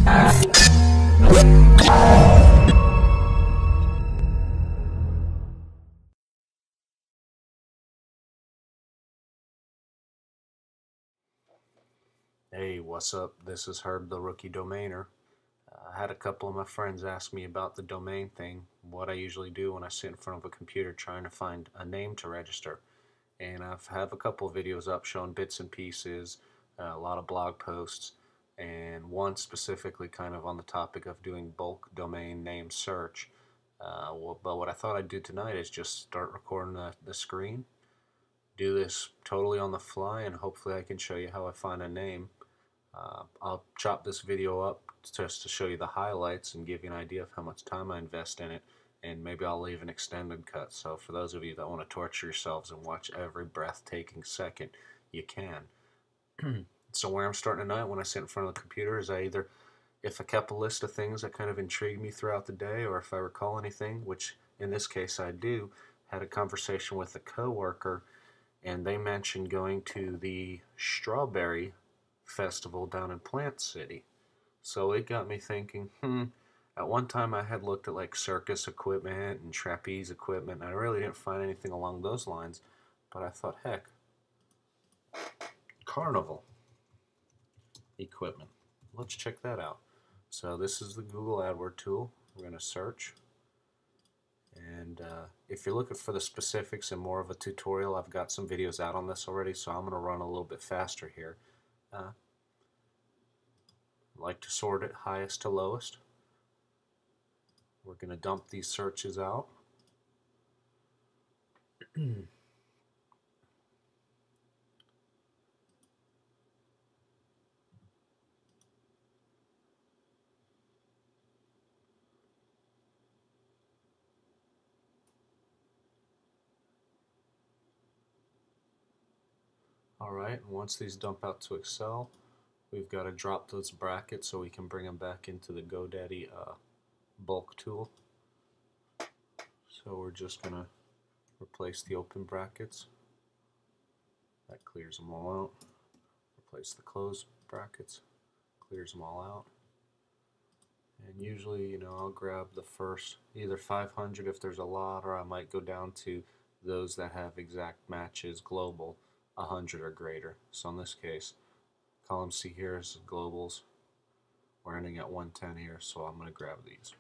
Hey, what's up? This is Herb the Rookie Domainer. I had a couple of my friends ask me about the domain thing, what I usually do when I sit in front of a computer trying to find a name to register. And I have a couple of videos up showing bits and pieces, a lot of blog posts, and one specifically kind of on the topic of doing bulk domain name search. But what I thought I'd do tonight is just start recording the screen, do this totally on the fly, and hopefully I can show you how I find a name. I'll chop this video up just to show you the highlights and give you an idea of how much time I invest in it, and maybe I'll leave an extended cut. So for those of you that want to torture yourselves and watch every breathtaking second, you can. So where I'm starting tonight when I sit in front of the computer is if I kept a list of things that kind of intrigued me throughout the day, or if I recall anything, which in this case I do, had a conversation with a coworker, and they mentioned going to the strawberry festival down in Plant City. So it got me thinking, at one time I had looked at like circus equipment and trapeze equipment, and I really didn't find anything along those lines, but I thought, heck, carnival equipment. Let's check that out. So this is the Google AdWord tool. We're going to search. And if you're looking for the specifics and more of a tutorial, I've got some videos out on this already, so I'm going to run a little bit faster here. I like to sort it highest to lowest. We're going to dump these searches out. Alright, once these dump out to Excel, we've got to drop those brackets so we can bring them back into the GoDaddy bulk tool. So we're just going to replace the open brackets. That clears them all out. Replace the closed brackets. Clears them all out. And usually, I'll grab the first, either 500 if there's a lot, or I might go down to those that have exact matches, global, 100 or greater. So in this case, column C here is globals. We're ending at 110 here, so I'm going to grab these.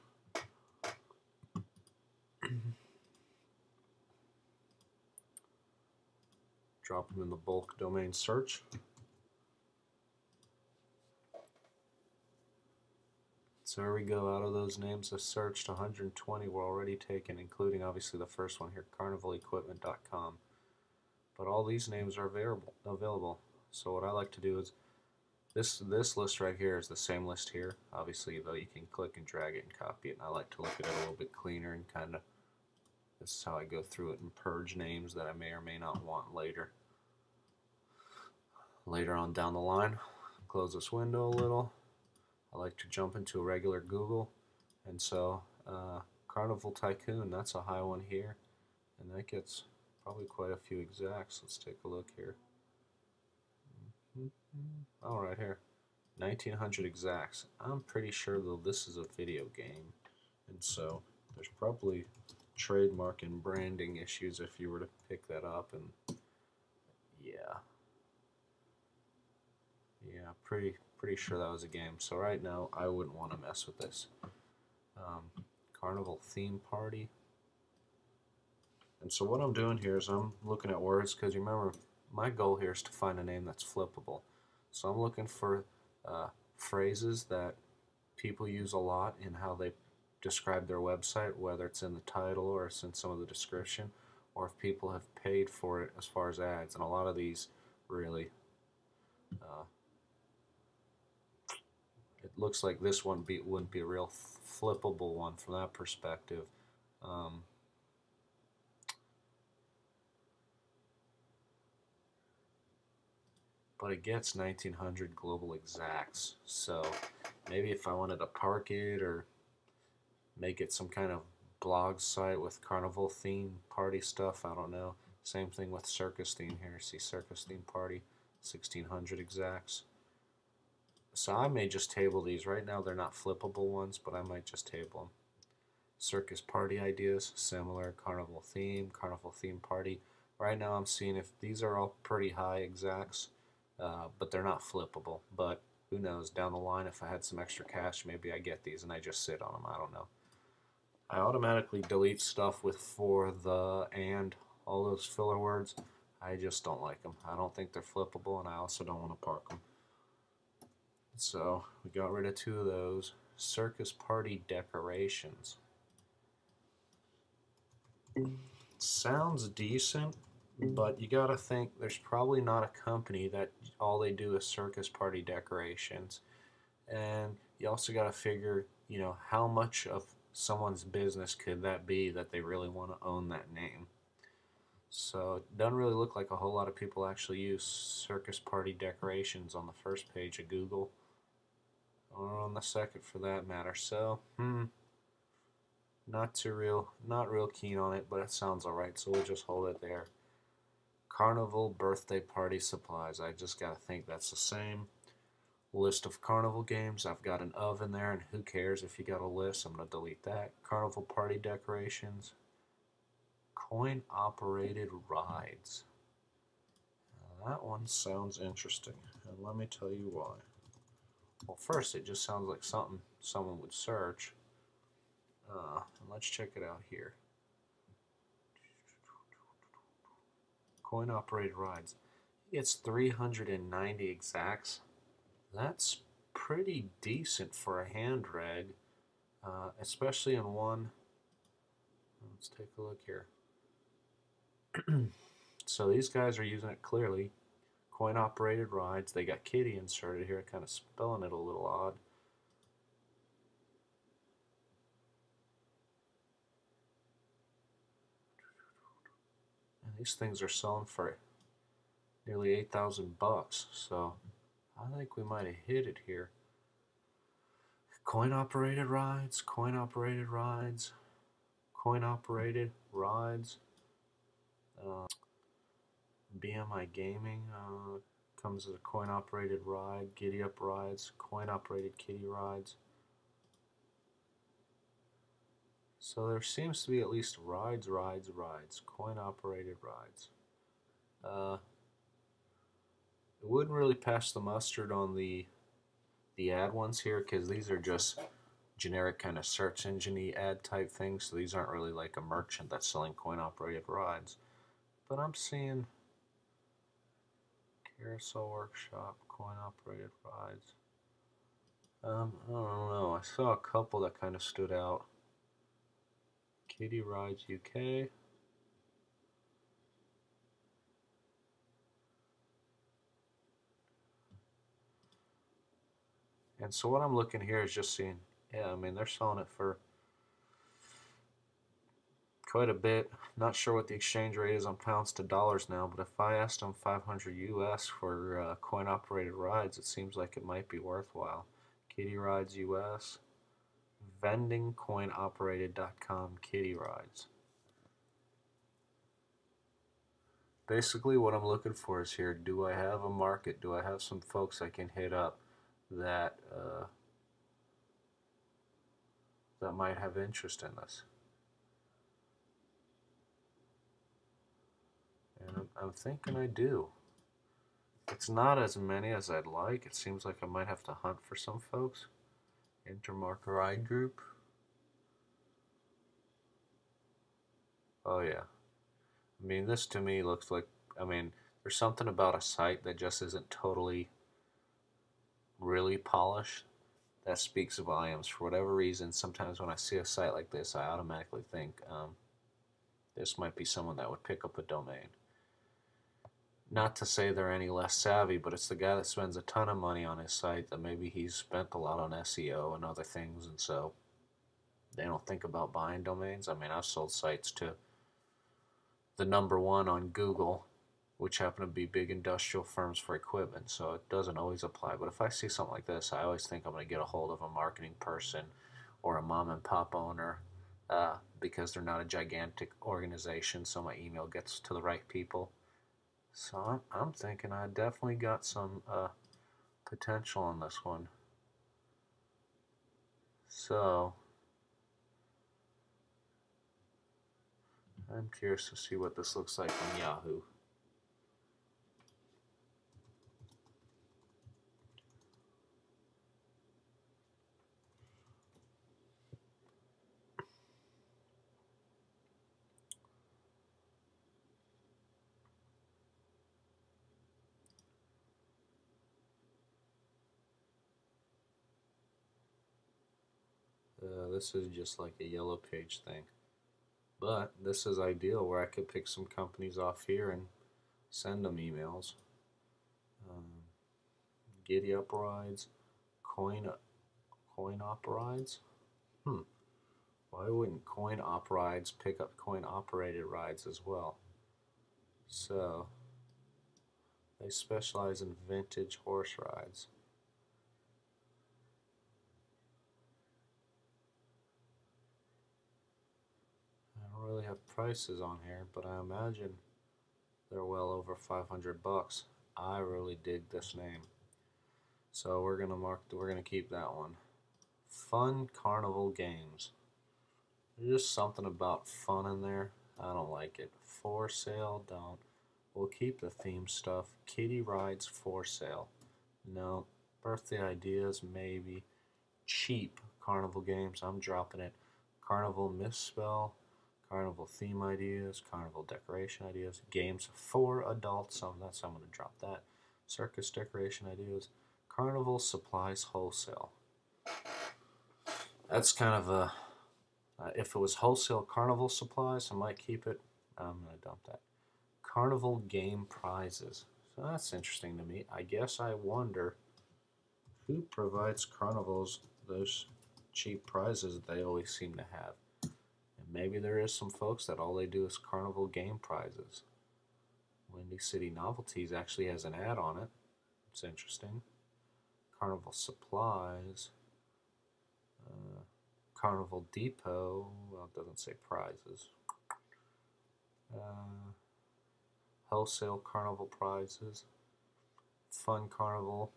Drop them in the bulk domain search. So there we go. Out of those names I searched, 120 were already taken, including obviously the first one here, carnivalequipment.com. But all these names are available. So what I like to do is this list right here is the same list here. Obviously, though, you can click and drag it and copy it. And I like to look at it a little bit cleaner and kind of, this is how I go through it and purge names that I may or may not want later on down the line. Close this window a little. I like to jump into a regular Google, and so Carnival Tycoon, that's a high one here, and that gets probably quite a few exacts. Let's take a look here. All right, here, 1900 exacts. I'm pretty sure though this is a video game, and so there's probably trademark and branding issues if you were to pick that up, and yeah, pretty sure that was a game. So right now I wouldn't want to mess with this. Carnival theme party. And so what I'm doing here is I'm looking at words, because you remember my goal here is to find a name that's flippable. So I'm looking for phrases that people use a lot in how they describe their website, whether it's in the title or it's in some of the description, or if people have paid for it as far as ads. And a lot of these really, it looks like this one wouldn't be a real flippable one from that perspective. But it gets 1900 global exacts. So maybe if I wanted to park it or make it some kind of blog site with carnival theme party stuff, I don't know. Same thing with circus theme here. See circus theme party, 1600 exacts. So I may just table these. Right now they're not flippable ones, but I might just table them. Circus party ideas, similar. Carnival theme party. Right now I'm seeing if these are all pretty high exacts, but they're not flippable. But who knows, down the line if I had some extra cash, maybe I get these and I just sit on them. I don't know. I automatically delete stuff with for, the, and, all those filler words. I just don't like them. I don't think they're flippable, and I also don't want to park them. So we got rid of 2 of those. Circus party decorations. Sounds decent, but you gotta think there's probably not a company that all they do is circus party decorations. And you also gotta figure, how much of someone's business could that be that they really want to own that name. So it doesn't really look like a whole lot of people actually use circus party decorations on the first page of Google, or on the second for that matter. So, not real keen on it, but it sounds alright, so we'll just hold it there. Carnival birthday party supplies. I just gotta think that's the same. List of carnival games. I've got an oven there, and who cares if you got a list? I'm gonna delete that. Carnival party decorations. Coin operated rides. Now that one sounds interesting, and let me tell you why. Well, first, it just sounds like something someone would search. And let's check it out here. Coin operated rides. It's 390 exacts. That's pretty decent for a hand reg, especially in one. Let's take a look here. So these guys are using it clearly. Coin operated rides. They got kitty inserted here, kind of spelling it a little odd. And these things are selling for nearly 8,000 bucks. So I think we might have hit it here. Coin operated rides, coin operated rides, coin operated rides. BMI Gaming comes as a coin operated ride. Giddy Up rides, coin operated kitty rides. So there seems to be at least rides, coin operated rides. It wouldn't really pass the mustard on the ad ones here, because these are just generic kind of search engine ad type things, so these aren't really like a merchant that's selling coin operated rides. But I'm seeing Carousel Workshop, coin operated rides. I don't know, I saw a couple that kind of stood out. Kitty Rides UK. And so what I'm looking here is just seeing, yeah, I mean, they're selling it for quite a bit. Not sure what the exchange rate is on pounds to dollars now, but if I asked them 500 US for coin operated rides, it seems like it might be worthwhile. Kitty Rides US, vendingcoinoperated.com kitty rides. Basically what I'm looking for is here, do I have a market? Do I have some folks I can hit up that that might have interest in this? And I'm thinking I do. It's not as many as I'd like. It seems like I might have to hunt for some folks. Intermark Ride Group. Oh yeah. I mean, this to me looks like, I mean, there's something about a site that just isn't totally really polished that speaks volumes. For whatever reason, sometimes when I see a site like this, I automatically think this might be someone that would pick up a domain. Not to say they're any less savvy, but it's the guy that spends a ton of money on his site that maybe he's spent a lot on SEO and other things, and so they don't think about buying domains. I mean, I've sold sites to the #1 on Google, which happen to be big industrial firms for equipment, so it doesn't always apply. But if I see something like this, I always think I'm going to get a hold of a marketing person or a mom and pop owner, because they're not a gigantic organization, so my email gets to the right people. So I'm thinking I definitely got some potential on this one. So I'm curious to see what this looks like on Yahoo. This is just like a yellow page thing. But this is ideal where I could pick some companies off here and send them emails. Um, Giddy Up Rides, Coin Op Rides. Why wouldn't Coin Op Rides pick up coin operated rides as well? So they specialize in vintage horse rides. I don't really have prices on here, but I imagine they're well over 500 bucks. I really dig this name. So we're gonna keep that one. Fun Carnival Games. There's just something about fun in there. I don't like it. For sale, don't. We'll keep the theme stuff. Kiddie rides for sale. No. Birthday ideas, maybe. Cheap carnival games, I'm dropping it. Carnival misspell. Carnival theme ideas. Carnival decoration ideas. Games for adults. I'm going to drop that. Circus decoration ideas. Carnival supplies wholesale. That's kind of a... if it was wholesale carnival supplies, I might keep it. I'm going to dump that. Carnival game prizes. So that's interesting to me. I guess I wonder who provides carnivals those cheap prizes they always seem to have. And maybe there is some folks that all they do is carnival game prizes. Windy City Novelties actually has an ad on it. It's interesting. Carnival supplies. Carnival Depot. Well, it doesn't say prizes. Wholesale carnival prizes. Fun carnival.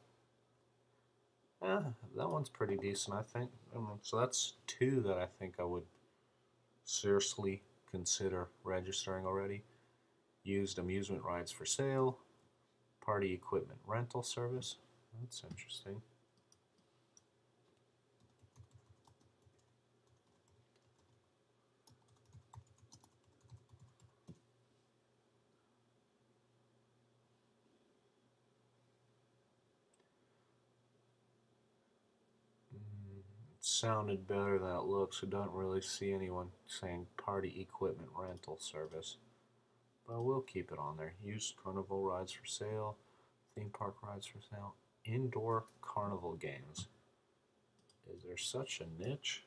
Yeah, that one's pretty decent, I think. So that's two that I think I would seriously consider registering already. Used amusement rides for sale. Party equipment rental service. That's interesting. It sounded better than it looks. I don't really see anyone saying party equipment rental service. But we'll keep it on there. Used carnival rides for sale. Theme park rides for sale. Indoor carnival games. Is there such a niche?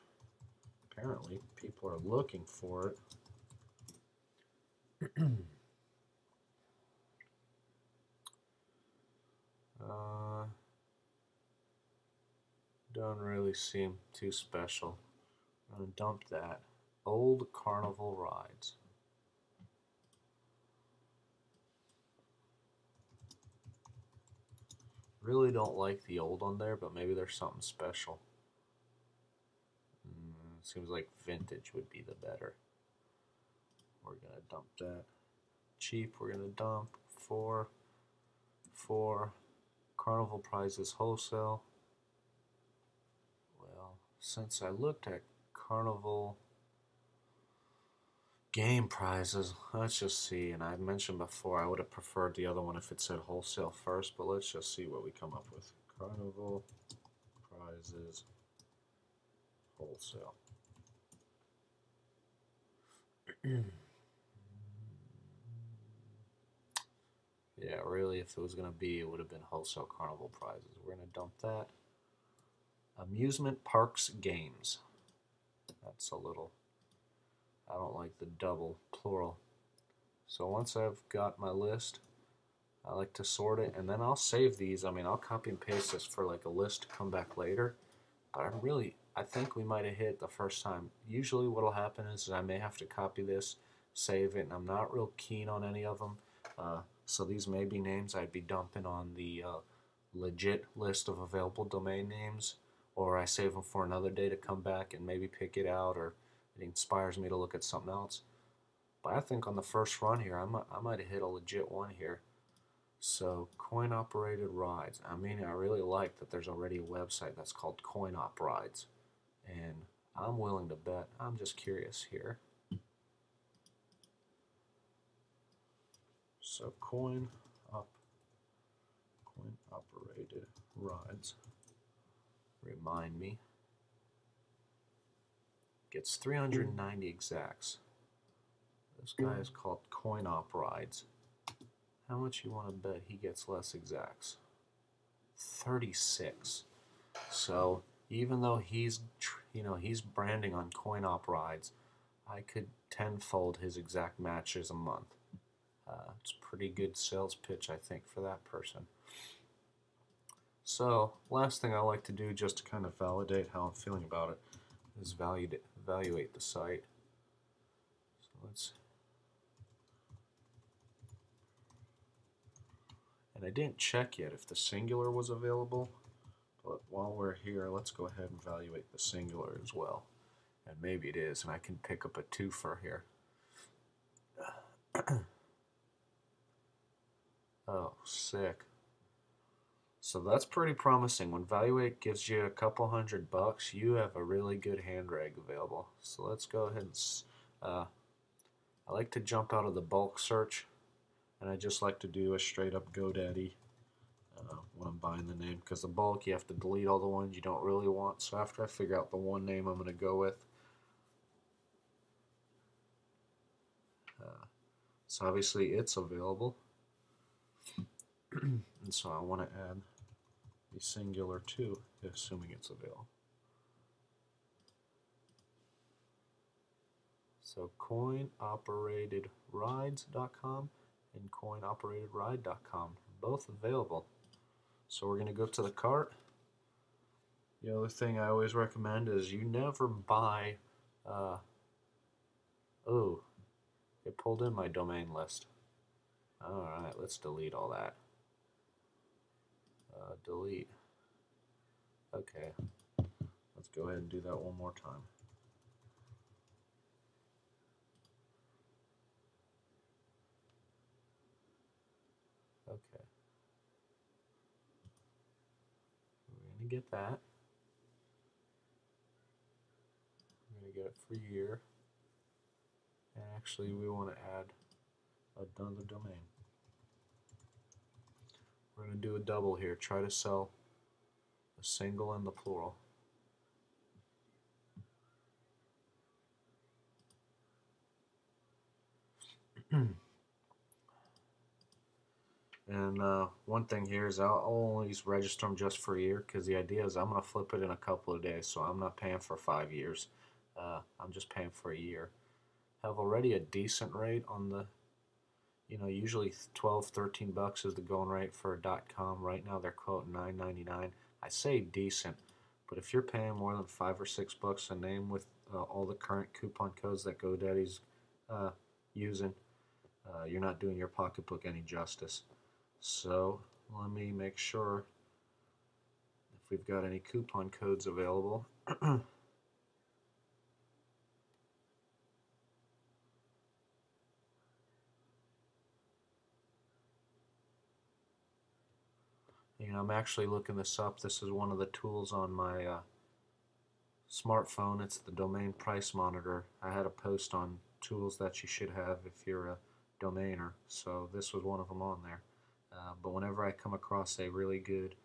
Apparently, people are looking for it. Don't really seem too special. I'm going to dump that. Old carnival rides. Really don't like the old on there, but maybe there's something special. Seems like vintage would be the better. We're going to dump that. Cheap, we're going to dump. For carnival prizes wholesale. Well, since I looked at carnival game prizes, let's just see. And I mentioned before I would have preferred the other one if it said wholesale first, but let's just see what we come up with. Carnival prizes wholesale. Yeah, really, if it was going to be, it would have been wholesale carnival prizes. We're going to dump that. Amusement parks games. That's a little, I don't like the double plural. So once I've got my list, I like to sort it, and then I'll save these. I mean, I'll copy and paste this for like a list to come back later. But I think we might have hit the first time. Usually what'll happen is I may have to copy this, save it, and I'm not real keen on any of them. So these may be names I'd be dumping on the legit list of available domain names, or I save them for another day to come back and maybe pick it out, or it inspires me to look at something else. But I think on the first run here, I might have hit a legit one here. So coin operated rides. I mean, I really like that there's already a website that's called Coin Op Rides, and I'm willing to bet. I'm just curious here. So coin operated rides. Remind me. Gets 390 exacts. This guy is called Coin Op Rides. How much you want to bet he gets less exacts? 36. So even though he's branding on Coin Op Rides, I could tenfold his exact matches a month. It's a pretty good sales pitch, I think, for that person. So last thing I like to do, just to kind of validate how I'm feeling about it, is evaluate the site. So let's. And I didn't check yet if the singular was available, but while we're here, let's go ahead and evaluate the singular as well. And maybe it is, and I can pick up a twofer here. Oh, sick. So that's pretty promising. When Valuate gives you a couple $100, you have a really good hand rag available. So let's go ahead and, I like to jump out of the bulk search, and I just like to do a straight up GoDaddy when I'm buying the name, because the bulk you have to delete all the ones you don't really want. So after I figure out the one name I'm going to go with, so obviously it's available, and so I want to add the singular too, assuming it's available. So coinoperatedrides.com and coinoperatedride.com, both available. So we're going to go to the cart. The other thing I always recommend is you never buy, oh, it pulled in my domain list. Alright, let's delete all that. Delete. Okay, let's go ahead and do that one more time. Okay. We're going to get that. We're going to get it for year. And actually, we want to add another domain. We're going to do a double here. Try to sell the single and the plural. And one thing here is I'll always register them just for a year, because the idea is I'm going to flip it in a couple of days, so I'm not paying for 5 years. I'm just paying for a year. Have already a decent rate on the, usually 12, 13 bucks is the going rate for a .com. Right now they're quoting $9.99. I say decent, but if you're paying more than $5 or $6 a name with all the current coupon codes that GoDaddy's using, you're not doing your pocketbook any justice. So let me make sure if we've got any coupon codes available. I'm actually looking this up. This is one of the tools on my smartphone. It's the Domain Price Monitor. I had a post on tools that you should have if you're a domainer, so this was one of them on there. But whenever I come across a really good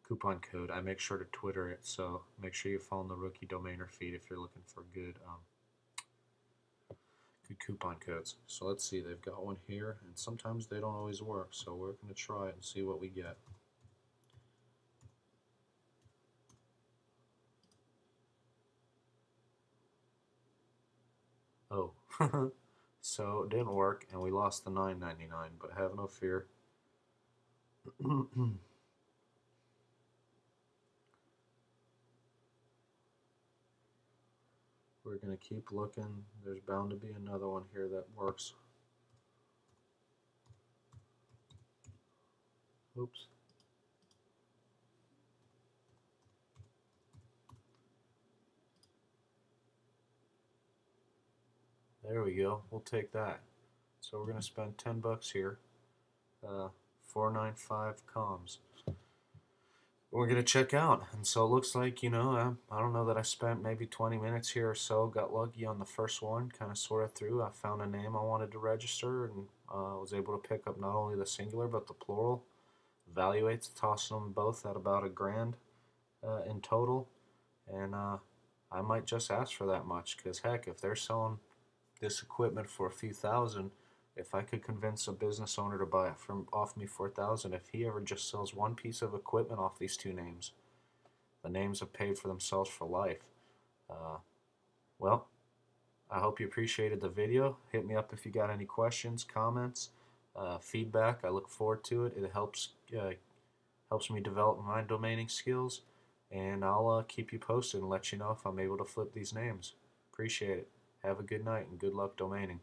coupon code, I make sure to Twitter it, so make sure you follow the Rookie Domainer feed if you're looking for good coupon codes. So let's see, they've got one here, and sometimes they don't always work, so we're going to try it and see what we get. Oh, so it didn't work, and we lost the $9.99, but have no fear. We're going to keep looking. There's bound to be another one here that works. Oops. There we go. We'll take that. So we're going to spend 10 bucks here. 495 comms. We're going to check out. And so it looks like, I don't know that I spent maybe 20 minutes here or so. Got lucky on the first one, kind of sorted through. I found a name I wanted to register and was able to pick up not only the singular but the plural. Evaluates, tossing them both at about $1,000 in total. And I might just ask for that much because, heck, if they're selling this equipment for a few thousand, if I could convince a business owner to buy it from off me for 1,000, if he ever just sells one piece of equipment off these two names, the names have paid for themselves for life. Uh, well, I hope you appreciated the video. Hit me up if you got any questions, comments, feedback. I look forward to it. It helps me develop my domaining skills, and I'll keep you posted and let you know if I'm able to flip these names. Appreciate it. Have a good night and good luck domaining.